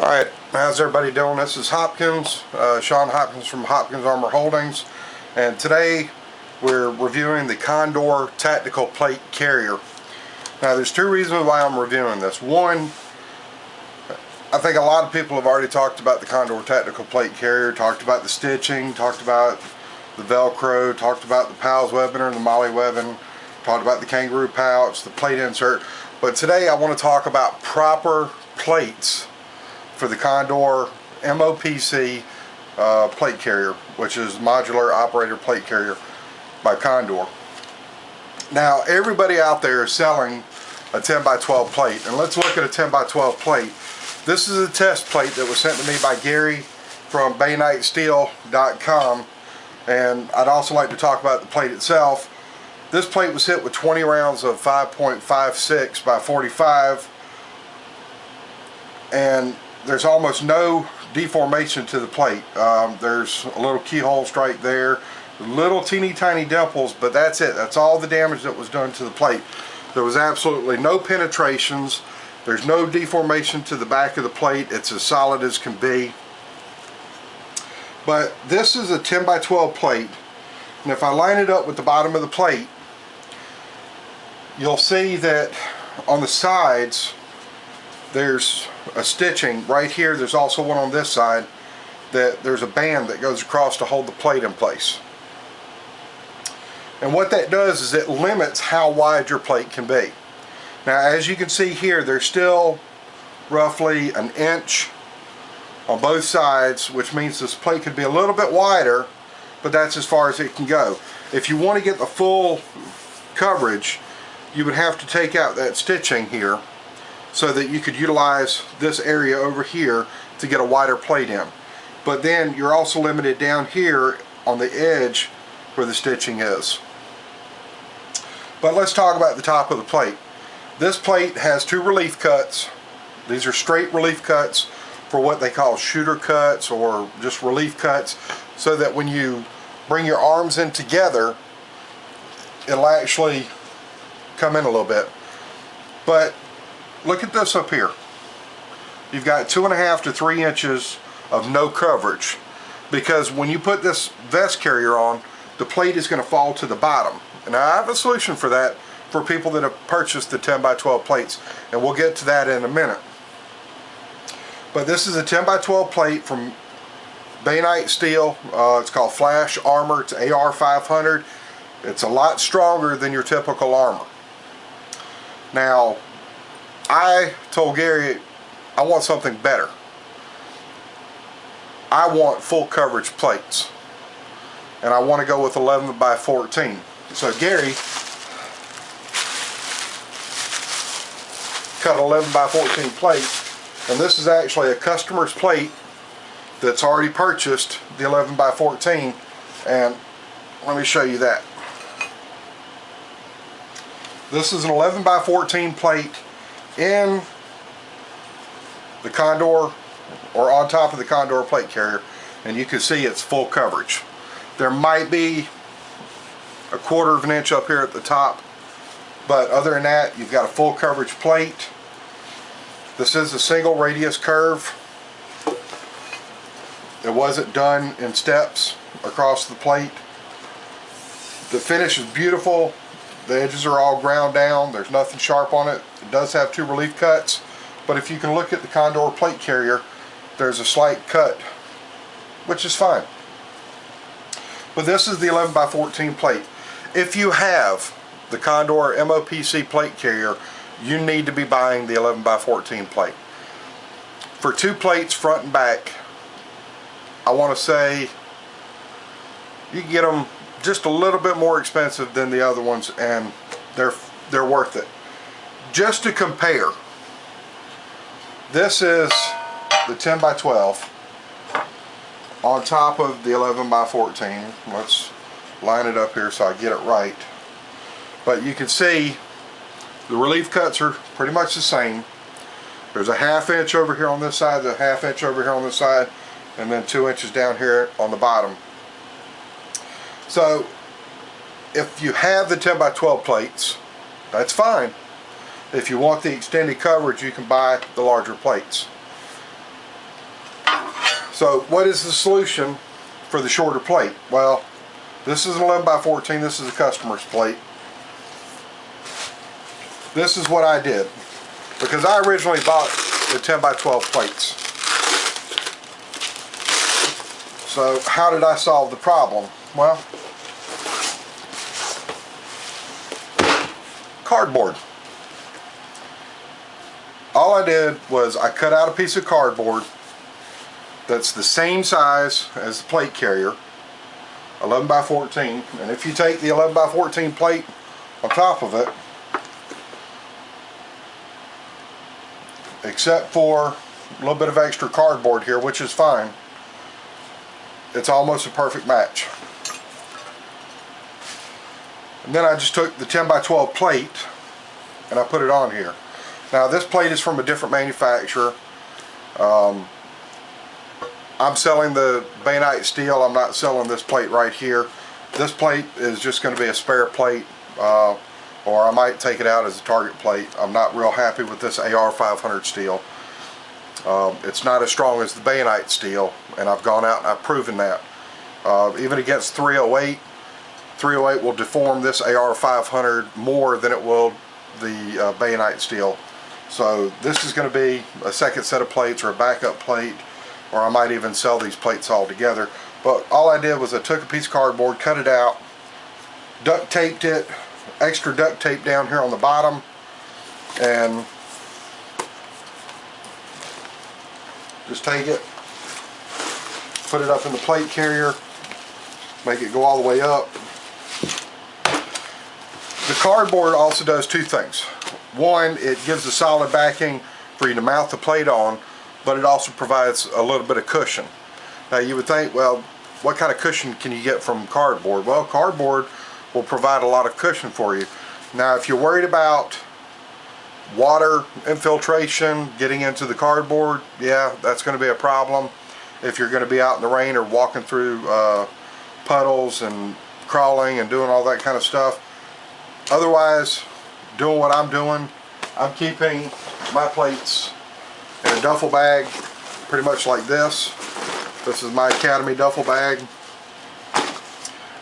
Alright, how's everybody doing? This is Hopkins, Sean Hopkins from Hopkins Armor Holdings, and today we're reviewing the Condor Tactical Plate Carrier. Now there's two reasons why I'm reviewing this. One, I think a lot of people have already talked about the Condor Tactical Plate Carrier, talked about the stitching, talked about the Velcro, talked about the PALS webbing and the Molly webbing, talked about the kangaroo pouch, the plate insert, but today I want to talk about proper plates for the Condor MOPC plate carrier, which is Modular Operator Plate Carrier by Condor. Now everybody out there is selling a 10x12 plate, and let's look at a 10x12 plate. This is a test plate that was sent to me by Gary from BayKnightSteel.com, and I'd also like to talk about the plate itself. This plate was hit with 20 rounds of 5.56 by 45, and there's almost no deformation to the plate. There's a little keyhole strike there, little teeny tiny dimples, but that's it. That's all the damage that was done to the plate. There was absolutely no penetrations. There's no deformation to the back of the plate. It's as solid as can be. But this is a 10x12 plate, and if I line it up with the bottom of the plate, you'll see that on the sides there's a stitching right here. There's also one on this side that there's a band that goes across to hold the plate in place. And what that does is it limits how wide your plate can be. Now as you can see here, there's still roughly an inch on both sides, which means this plate could be a little bit wider, but that's as far as it can go. If you want to get the full coverage, you would have to take out that stitching here so that you could utilize this area over here to get a wider plate in. But then you're also limited down here on the edge where the stitching is. But let's talk about the top of the plate. This plate has two relief cuts. These are straight relief cuts for what they call shooter cuts or just relief cuts, so that when you bring your arms in together, it'll actually come in a little bit. But look at this up here. You've got 2.5 to 3 inches of no coverage, because when you put this vest carrier on, the plate is going to fall to the bottom. And I have a solution for that for people that have purchased the 10x12 plates, and we'll get to that in a minute. But this is a 10x12 plate from Bayknight Steel. It's called Flash Armor. It's AR500. It's a lot stronger than your typical armor. Now, I told Gary I want something better. I want full coverage plates, and I want to go with 11x14. So Gary cut 11x14 plate, and this is actually a customer's plate that's already purchased the 11x14, and let me show you that. This is an 11x14 plate in the Condor, or on top of the Condor plate carrier, and you can see it's full coverage. There might be a 1/4 of an inch up here at the top, but other than that, you've got a full coverage plate. This is a single radius curve. It wasn't done in steps across the plate. The finish is beautiful. The edges are all ground down. There's nothing sharp on it. It does have two relief cuts, but if you can look at the Condor plate carrier, there's a slight cut, which is fine. But this is the 11x14 plate. If you have the Condor MOPC plate carrier, you need to be buying the 11x14 plate. For two plates front and back, I want to say you can get them just a little bit more expensive than the other ones, and they're worth it. Just to compare, this is the 10x12 on top of the 11x14. Let's line it up here so I get it right. But you can see the relief cuts are pretty much the same. There's a 1/2 inch over here on this side, a 1/2 inch over here on this side, and then 2 inches down here on the bottom. So if you have the 10x12 plates, that's fine. If you want the extended coverage, you can buy the larger plates. So what is the solution for the shorter plate? Well, this is an 11x14, this is a customer's plate. This is what I did, because I originally bought the 10x12 plates. So how did I solve the problem? Well, cardboard. All I did was I cut out a piece of cardboard that's the same size as the plate carrier, 11x14, and if you take the 11x14 plate on top of it, except for a little bit of extra cardboard here, which is fine, it's almost a perfect match. And then I just took the 10x12 plate and I put it on here. Now this plate is from a different manufacturer. I'm selling the bayonet steel. I'm not selling this plate right here. This plate is just going to be a spare plate, or I might take it out as a target plate. I'm not real happy with this AR500 steel. It's not as strong as the bayonet steel, and I've gone out and I've proven that. Even against 308, 308 will deform this AR500 more than it will the bayonet steel. So this is going to be a second set of plates or a backup plate, or I might even sell these plates all together. But all I did was I took a piece of cardboard, cut it out, duct taped it, extra duct tape down here on the bottom, and just take it, put it up in the plate carrier, make it go all the way up. The cardboard also does two things. One, it gives a solid backing for you to mount the plate on, but it also provides a little bit of cushion. Now you would think, well, what kind of cushion can you get from cardboard? Well, cardboard will provide a lot of cushion for you. Now if you're worried about water infiltration getting into the cardboard, yeah, that's going to be a problem if you're going to be out in the rain or walking through puddles and crawling and doing all that kind of stuff. Otherwise, doing what I'm doing, I'm keeping my plates in a duffel bag pretty much like this. This is my Academy duffel bag,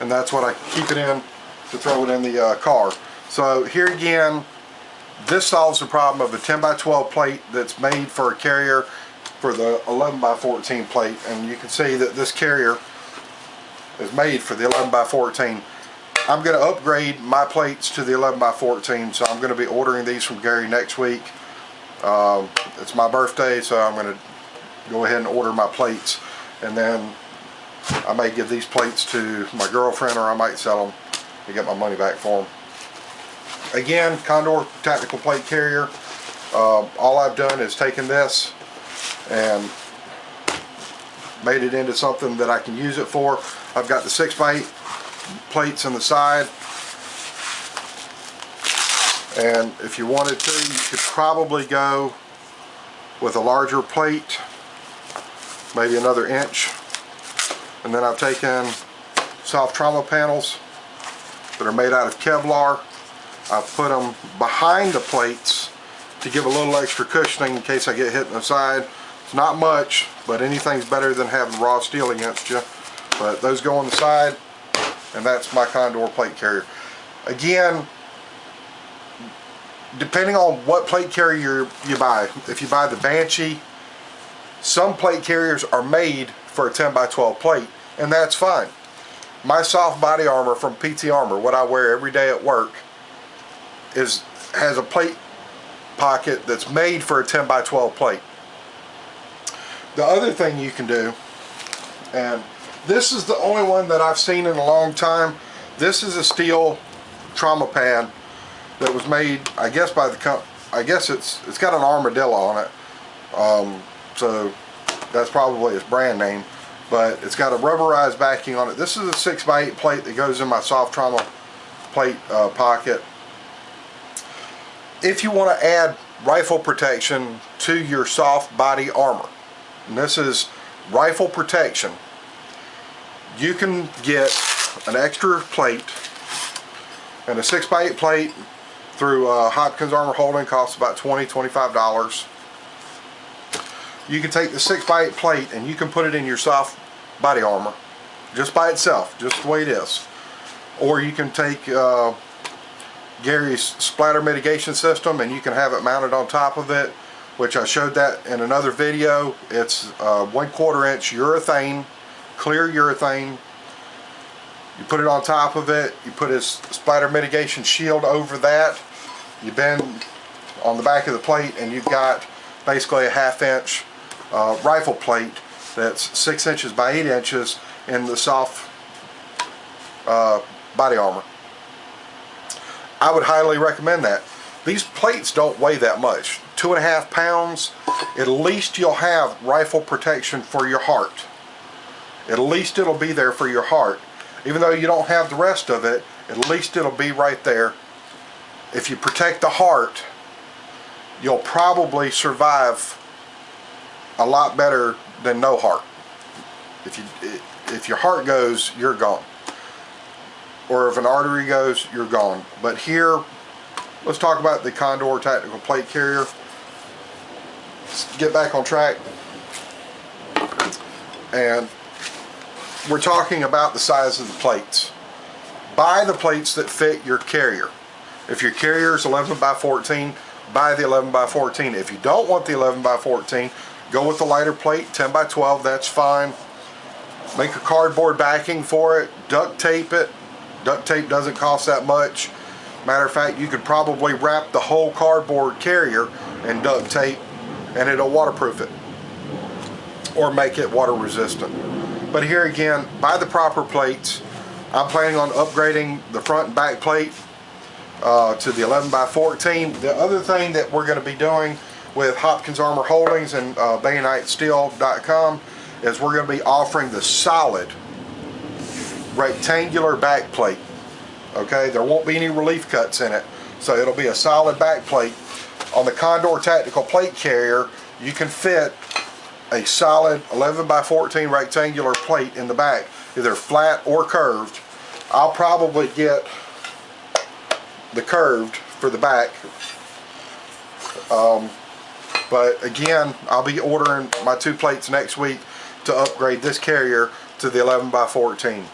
and that's what I keep it in to throw it in the car. So here again, this solves the problem of a 10x12 plate that's made for a carrier for the 11x14 plate, and you can see that this carrier is made for the 11x14. I'm going to upgrade my plates to the 11x14, so I'm going to be ordering these from Gary next week. It's my birthday, so I'm going to go ahead and order my plates, and then I may give these plates to my girlfriend, or I might sell them to get my money back for them. Again, Condor tactical plate carrier. All I've done is taken this and made it into something that I can use it for. I've got the 6x8 plates on the side, and if you wanted to, you could probably go with a larger plate, maybe another inch. And then I've taken soft trauma panels that are made out of Kevlar. I've put them behind the plates to give a little extra cushioning in case I get hit in the side. It's not much, but anything's better than having raw steel against you. But those go on the side, and that's my Condor plate carrier. Again, depending on what plate carrier you buy, if you buy the Banshee, some plate carriers are made for a 10x12 plate, and that's fine. My soft body armor from PT Armor, what I wear every day at work, has a plate pocket that's made for a 10x12 plate. The other thing you can do, and this is the only one that I've seen in a long time, this is a steel trauma pad that was made, I guess, by the company. I guess it's got an armadillo on it, so that's probably its brand name, but it's got a rubberized backing on it. This is a 6x8 plate that goes in my soft trauma plate pocket. If you want to add rifle protection to your soft body armor, and this is rifle protection, you can get an extra plate, and a 6x8 plate through Hopkins Armor Holdings costs about $20–25. you can take the 6x8 plate and you can put it in your soft body armor just by itself, just the way it is. Or you can take Gary's splatter mitigation system and you can have it mounted on top of it, which I showed that in another video. It's 1/4 inch urethane, clear urethane. You put it on top of it, you put his splatter mitigation shield over that, you bend on the back of the plate, and you've got basically a 1/2 inch rifle plate that's 6 inches by 8 inches in the soft body armor. I would highly recommend that. These plates don't weigh that much, 2.5 pounds. At least you'll have rifle protection for your heart. At least it'll be there for your heart. Even though you don't have the rest of it, at least it'll be right there. If you protect the heart, you'll probably survive a lot better than no heart. If your heart goes, you're gone. Or if an artery goes, you're gone. But here, let's talk about the Condor Tactical Plate Carrier. Let's get back on track. And we're talking about the size of the plates. Buy the plates that fit your carrier. If your carrier is 11 by 14, buy the 11 by 14. If you don't want the 11 by 14, go with the lighter plate, 10 by 12, that's fine. Make a cardboard backing for it, duct tape it. Duct tape doesn't cost that much. Matter of fact, you could probably wrap the whole cardboard carrier in duct tape and it'll waterproof it or make it water resistant. But here again, buy the proper plates. I'm planning on upgrading the front and back plate to the 11 by 14. The other thing that we're going to be doing with Hopkins Armor Holdings and BayoniteSteel.com is we're going to be offering the solid rectangular back plate. Okay, there won't be any relief cuts in it, so it'll be a solid back plate. On the Condor Tactical Plate Carrier, you can fit a solid 11 by 14 rectangular plate in the back, either flat or curved. I'll probably get the curved for the back, but again, I'll be ordering my 2 plates next week to upgrade this carrier to the 11 by 14.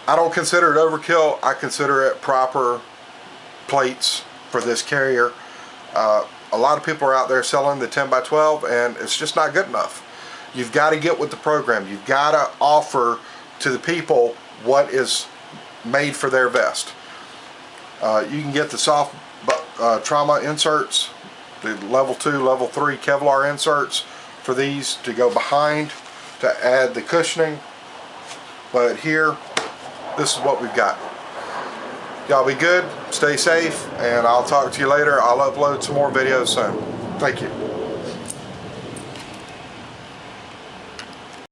I don't consider it overkill. I consider it proper plates for this carrier. A lot of people are out there selling the 10 by 12 and it's just not good enough. You've got to get with the program. You've got to offer to the people what is made for their vest. You can get the soft trauma inserts, the level 2, level 3 Kevlar inserts for these to go behind to add the cushioning. But here, this is what we've got. Y'all be good, stay safe, and I'll talk to you later. I'll upload some more videos soon. Thank you.